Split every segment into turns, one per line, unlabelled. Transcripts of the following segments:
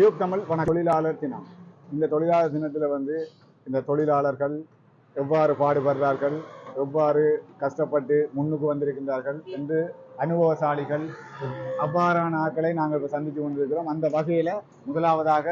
Tube Tamil தொழிலாளர் தினம். இந்த தொழிலாளர் தினத்தில் வந்து இந்த தொழிலாளர்கள் எவ்வாறு பாடுபடுறார்கள், எவ்வாறு கஷ்டப்பட்டு முன்னுக்கு வந்திருக்கின்றார்கள் என்று அனுபவசாலிகள் அவ்வாறான ஆட்களை நாங்கள் இப்போ சந்தித்து கொண்டிருக்கிறோம். அந்த வகையில் முதலாவதாக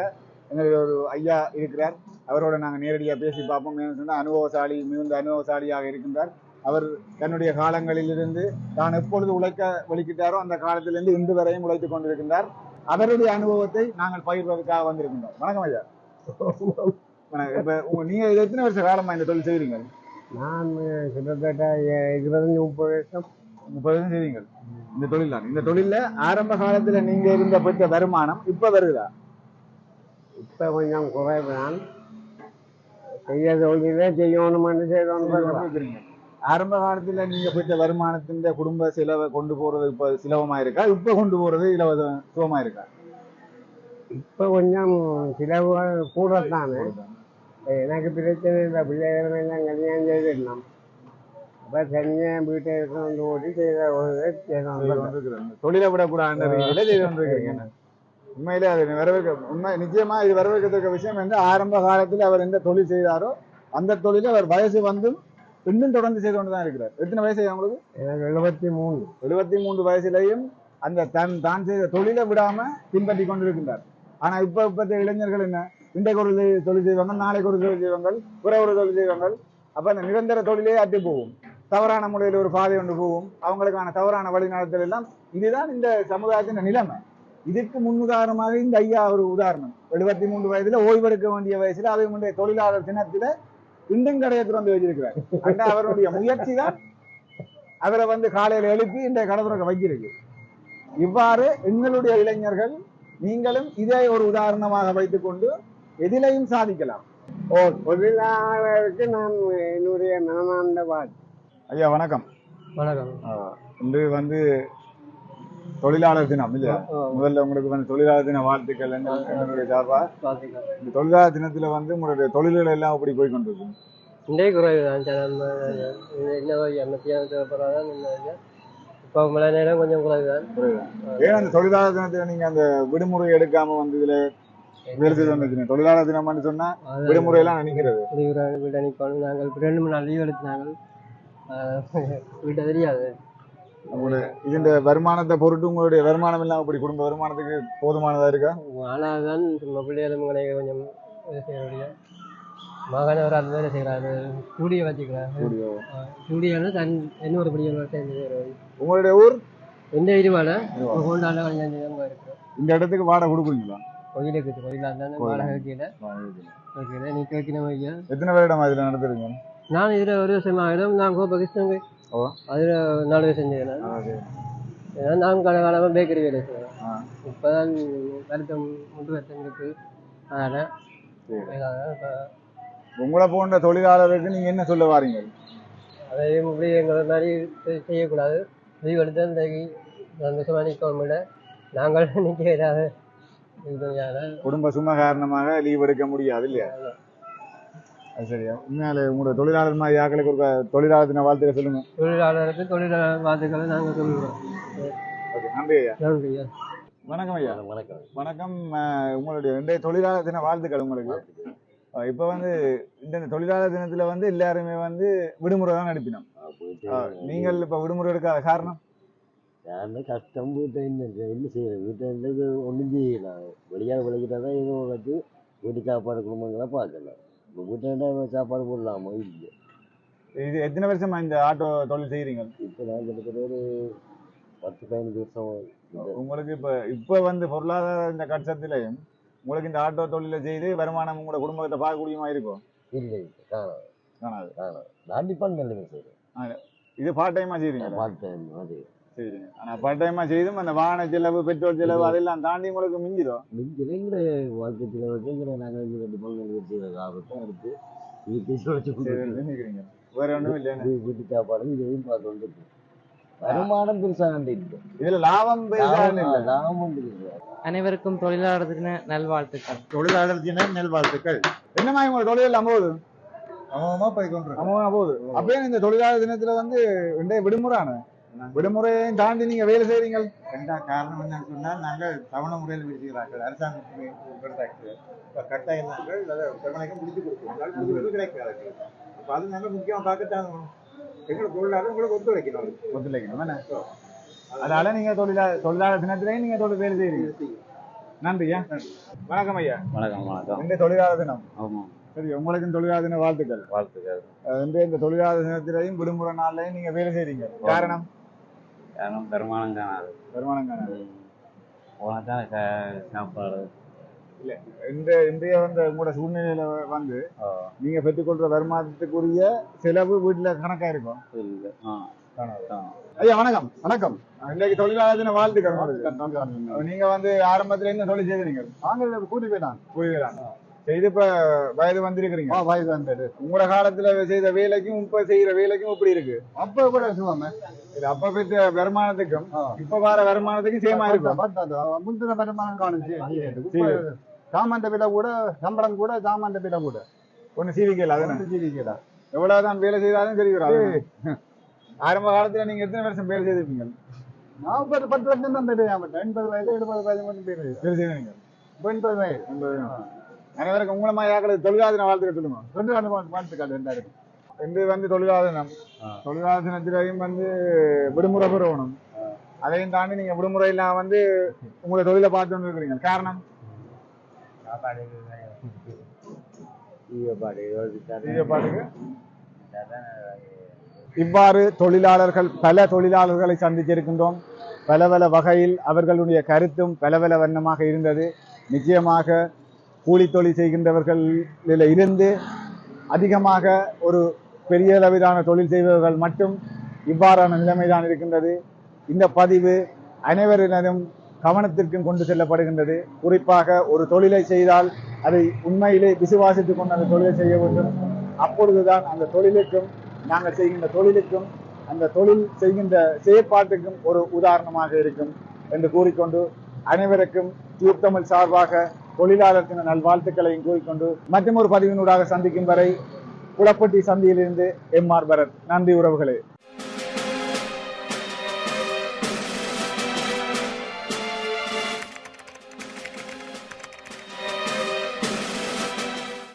எங்களுடைய ஒரு ஐயா இருக்கிறார். அவரோட நாங்கள் நேரடியாக பேசி பார்ப்போம். சொன்னால் அனுபவசாலி, மிகுந்த அனுபவசாலியாக இருக்கின்றார். அவர் தன்னுடைய காலங்களிலிருந்து தான் எப்பொழுது உழைக்க வெளிக்கிட்டாரோ அந்த காலத்திலிருந்து இன்று வரையும் உழைத்துக் கொண்டிருக்கின்றார். அவருடைய அனுபவத்தை நாங்கள் பகிர்வதற்காக வந்திருக்கின்றோம். வணக்கம் ஐயா. இப்ப நீங்க எத்தனை வருஷ காலமா இந்த தொழில் செய்றீங்க?
நான் கிட்டத்தட்ட 20-30 வருஷம்
செய்றீங்க இந்த தொழில் தான். இந்த தொழில ஆரம்ப காலத்துல நீங்க இருந்த பெற்ற வருமானம் இப்ப வருதா?
இப்ப கொஞ்சம் குறைவுதான். செய்ய தொழிலே செய்யணும்னு செய்யணும்.
ஆரம்ப காலத்துல நீங்க பெற்ற வருமானத்தின் குடும்ப செலவை கொண்டு போறது இப்ப சுலபமா இருக்கா? இப்ப கொண்டு போறது சுலபமா இருக்கா?
இப்ப கொஞ்சம் செலவுகள் கூடத்தானே. எனக்கு பிரச்சனை இல்லை. பிள்ளைகள் எல்லாம் கல்யாணம் செய்திடணும். அப்ப தனியா வீட்டை எடுத்து ஓடி
தொழிலை விடக்கூடாது செய்து கொண்டிருக்கிறீங்க. உண்மையிலே அது உண்மை நிச்சயமா இது வரவேற்கத்தக்க விஷயம் என்று ஆரம்ப காலத்தில் அவர் எந்த தொழில் செய்தாரோ அந்த தொழிலை அவர் வயசு வந்தும் இன்னும் தொடர்ந்து செய்து கொண்டுதான் இருக்கிறார். எத்தனை வயசு அவங்களுக்கு?
எனக்கு 73.
73 வயசுலையும் அந்த தான் செய்த தொழிலை விடாம பின்பற்றி கொண்டிருக்கின்றார். ஆனா இப்ப இளைஞர்கள் என்ன, இன்றைக்கு ஒரு தொழில் செய்வாங்க, நாளைக்கு ஒரு தொழில் செய்வாங்க, ஒரு தொழில் செய்வாங்க. அப்ப அந்த நிரந்தர தொழிலே அட்டி போகும். தவறான முறையில் ஒரு பாதை ஒன்று போகும். அவங்களுக்கான தவறான வழிநடத்தல் எல்லாம். இதுதான் இந்த சமுதாயத்தின் நிலைமை. இதுக்கு முன்னுதாரணமாக இந்த ஐயா ஒரு உதாரணம். 73 வயதுல ஓய்வெடுக்க வேண்டிய வயசுல அதை முந்தைய தொழிலாளர் தினத்துல இன்னும் கடையை திறந்து வச்சிருக்கிறார். ஆனா அவருடைய முயற்சி தான் அவரை வந்து காலையில எழுப்பி இந்த கடை வைக்கிறது. இவ்வாறு எங்களுடைய இளைஞர்கள் நீங்களும் இதை ஒரு உதாரணமாக வைத்துக் கொண்டு எதிலையும் சாதிக்கலாம்.
தொழிலாளருக்கு நான் என்னுடைய மனமார்ந்த வாழ்த்து.
ஐயா வணக்கம்.
வணக்கம்.
இன்று வந்து தொழிலாளர் தினம் இல்லையா? முதல்ல உங்களுக்கு வந்து தொழிலாளர் தின வாழ்த்துக்கள். என்னுடைய சார்பா இந்த தொழிலாளர் தினத்துல வந்து உங்களுடைய தொழில்கள் எல்லாம் அப்படி போய் கொண்டிருக்கு.
இன்றைய குறைவுதான். இப்போ மழை நேரம் கொஞ்சம் குறைவுதான்.
ஏன் அந்த தொழிலாளர் தினத்துல நீங்க அந்த விடுமுறை எடுக்காம வந்து இதுல வேலை செய்து வந்திருக்கீங்க? தொழிலாளர் தினம்னு சொன்னா விடுமுறை எல்லாம் நினைக்கிறது.
வீட்டை நிற்கணும். நாங்கள் 2 நாள் லீவ் எடுத்தாங்க. வீட்டை தெரியாது.
இந்த வருமானத்தை பொருட்டு உங்களுடைய வருமானம் எல்லாம் அப்படி குடும்ப வருமானத்துக்கு போதுமானதா இருக்கா?
ஆனாதான் பிள்ளைகளும் கொஞ்சம் மகனை ஒரு அந்த வேலை செய்யறாரு. ஸ்டூடியோ வச்சுக்கிறாரு. ஸ்டூடியோன்னு இன்னொரு பிள்ளைகள்.
உங்களுடைய ஊர்
எந்த இதுவால ஹோண்டால கொஞ்சம் இருக்கிறோம்.
இந்த இடத்துக்கு வாடகை கொடுக்குறீங்களா?
கோயிலுக்கு கோயிலாக வாடகை வைக்கல. நீ வைக்கணும் ஐயா.
எத்தனை வருடம் இதுல நடத்துறீங்க?
நான் இதுல 1 வருஷம் ஆகிடும். நான் கிருஷ்ணங்க அதுல 4 வருஷம் செஞ்சேன். நான் காலகாலமா பேக்கரி வேலை செய்வேன். இப்பதான் கருத்து முட்டு வருஷம் இருக்கு. அதனால
உங்களை போன்ற தொழிலாளருக்கு நீங்க என்ன சொல்ல வாரீங்க?
அதையும் இப்படி எங்களை மாதிரி செய்யக்கூடாது. லீவ் எடுத்து இந்த சந்தோஷமா நிற்க நாங்கள் நிற்க
குடும்ப சும காரணமாக லீவ் எடுக்க முடியாது இல்லையா? அது சரியா? உண்மையாலே உங்களோட தொழிலாளர் மாதிரி யாக்களுக்கு ஒரு தொழிலாளர் தின வாழ்த்துக்களை சொல்லுங்க.
தொழிலாளருக்கு தொழிலாளர் வாழ்த்துக்களை நாங்கள் சொல்லுவோம்.
நன்றி ஐயா.
நன்றி ஐயா.
வணக்கம் ஐயா. வணக்கம். வணக்கம். உங்களுடைய 2 தொழிலாளர் தின வாழ்த்துக்கள் உங்களுக்கு. இப்ப வந்து இந்த தொழிலாளர் தினத்துல வந்து எல்லாருமே வந்து விடுமுறை தான் எடுப்பினோம். நீங்கள் இப்ப விடுமுறை எடுக்காத காரணம்?
கஷ்டம். வீட்டை என்ன செய்யறது? வீட்டை ஒன்றும் செய்யலாம். வெளியாக விளைக்கிட்டாதான் ஏதோ வச்சு வீட்டு சாப்பாடு குடும்பங்களை பார்க்கலாம். இப்போ வீட்டை சாப்பாடு போடலாமா? இல்லை.
இது எத்தனை வருஷமா இந்த ஆட்டோ தொழில் செய்யறீங்க?
இப்போ நான் கிட்டத்தட்ட ஒரு 10-15 வருஷம்.
உங்களுக்கு இப்ப வந்து பொருளாதார இந்த கஷ்டத்திலையும் உங்களுக்கு இந்த ஆட்டோ தொழில செய்து வருமானம் உங்களோட குடும்பத்தை பார்க்கக்கூடியமா இருக்கும்?
இல்லை, காணாது.
காணாது.
நான் டிபார்ட்மெண்ட்ல செய்யறேன்.
இது பார்ட் டைமா செய்றீங்க?
பார்ட் டைம் அது
செய்றீங்க. ஆனா பார்ட் டைமா செய்தும் அந்த வாகன செலவு, பெட்ரோல் செலவு அதெல்லாம் தாண்டி உங்களுக்கு மிஞ்சிடும்.
மிஞ்சில வாழ்க்கை செலவு நாங்கள் டிபார்ட்மெண்ட் செய்யற லாபத்தை எடுத்து
நினைக்கிறீங்க. வேற ஒன்றும் இல்லை.
வீட்டு சாப்பாடு இதையும் பார்த்து வந்துருக்கு. வருமானம் பெருசாக
இதுல லாபம்
லாபம்.
அனைவருக்கும் தொழிலாளர் தின நல்வாழ்த்துக்கள்.
தொழிலாளர் தின நல்வாழ்த்துக்கள். என்னமா உங்க தொழில் அமோது அமோகமா போகுது. அப்பயே இந்த தொழிலாளர் தினத்துல வந்து விடுமுறான விடுமுறையை தாண்டி நீங்க வேலை செய்றீங்க.
காரணம் என்னன்னு சொன்னால் நாங்கள் தவணை முறையில் விடுகிறார்கள் அரசாங்கத்துக்கு இப்போ கட்டாயங்கள் அதை விற்பனைக்கு முடிச்சு கொடுக்குறோம் முடிச்சு கிடைக்காது. அப்போ அது நாங்கள் முக்கியமாக பார்க்கத்தான் எங்களுக்கு தொழிலாளர் உங்களுக்கு
ஒத்துழைக்கணும் என்ன? அதனால நீங்க தொழிலாளர் தினத்திலேயும் நீங்க வேலை செய்றீங்க. நன்றியா. வணக்கம் ஐயா.
வணக்கம் வணக்கம்.
இந்த தொழிலாளர் தினம்.
ஆமாம்.
சரி, உங்களுக்கும் தொழிலாளர் தின வாழ்த்துக்கள்.
வாழ்த்துக்கள்.
இந்த தொழிலாளர் தினத்திலையும் விடுமுறை நாள்லையும் நீங்க வேலை செய்றீங்க. காரணம்
வருமானம் காணாது.
வருமானம் காணாது.
போனதான் சாப்பாடு
இல்ல இன்றைய உங்களோட சூழ்நிலையில நீங்க பெற்றுக்கொள்ற வருமானத்துக்குரிய செலவு வீட்டுல கணக்கா இருக்கும். ஐயா வணக்கம். வணக்கம். இன்றைக்கு தொழிலாளர் தின வாழ்த்துக்கள். நீங்க ஆரம்பத்துல இருந்து தொழில் செய்தீங்க. நாங்கள் கூலி போயிடான் செய்து இப்ப வயது வந்திருக்கிறீங்க. வயது வந்தது. உங்களோட காலத்துல செய்த வேலைக்கும் இப்ப செய்யற வேலைக்கும் எப்படி இருக்கு? அப்ப கூட சும்மா இது அப்ப பெற்ற வருமானத்துக்கும் இப்ப வர வருமானத்துக்கும் சேமா இருக்கும். முந்தின வருமானம் காணும். சாமான் விலை கூட சம்பளம் கூட சாமான் விலை கூட ஒண்ணு சீவிக்கல. அது சீவிக்கல. எவ்வளவுதான் வேலை செய்தாலும் தெரிகிறாரு. ஆரம்ப காலத்துல நீங்க எத்தனை வருஷம் வேலை செய்திருப்பீங்க? நான் 10 வருஷம் தான் தெரியும். 80 வயது 70 வயது மட்டும் வேலை செய்வீங்க. 80 வயது. அனைவருக்கும் உங்களமா யாக்களுக்கு தொழிலாளர் தின வாழ்த்துக்கள் சொல்லுங்க. தொழிலாளர் வாழ்த்துக்கள். இன்று தொழிலாளர் தினம். தொழிலாளர் தினத்திலையும் விடுமுறை பெறணும். அதையும் தாண்டி நீங்க விடுமுறை இல்லாம உங்களை தொழிலை பார்த்து கொண்டு இருக்கிறீங்க. காரணம் இவ்வாறு பல தொழிலாளர்களை சந்தித்திருக்கின்றோம். பல வகையில் அவர்களுடைய கருத்தும் பல வண்ணமாக இருந்தது. நிச்சயமாக கூலி தொழில் செய்கின்றவர்களில் இருந்து அதிகமாக ஒரு பெரிய அளவிலான தொழில் செய்பவர்கள் மட்டும் இவ்வாறான நிலைமைதான் இருக்கின்றது. இந்த பதிவு அனைவரினதும் கவனத்திற்கும் கொண்டு செல்லப்படுகின்றது. குறிப்பாக ஒரு தொழிலை செய்தால் அதை உண்மையிலே விசுவாசித்துக் கொண்டு அந்த தொழிலை செய்ய வேண்டும். அப்பொழுதுதான் அந்த தொழிலுக்கும் நாங்கள் செய்கின்ற தொழிலுக்கும் அந்த தொழில் செய்கின்ற செயற்பாட்டுக்கும் ஒரு உதாரணமாக இருக்கும் என்று கூறிக்கொண்டு அனைவருக்கும் டியூப் தமிழ் சார்பாக தொழிலாளர் தின நல்வாழ்த்துக்களையும் கூறிக்கொண்டு மற்றும் ஒரு பதிவினூடாக சந்திக்கும் வரை குளப்பட்டி சந்தியிலிருந்து எம்.ஆர். பரத். நன்றி உறவுகளே.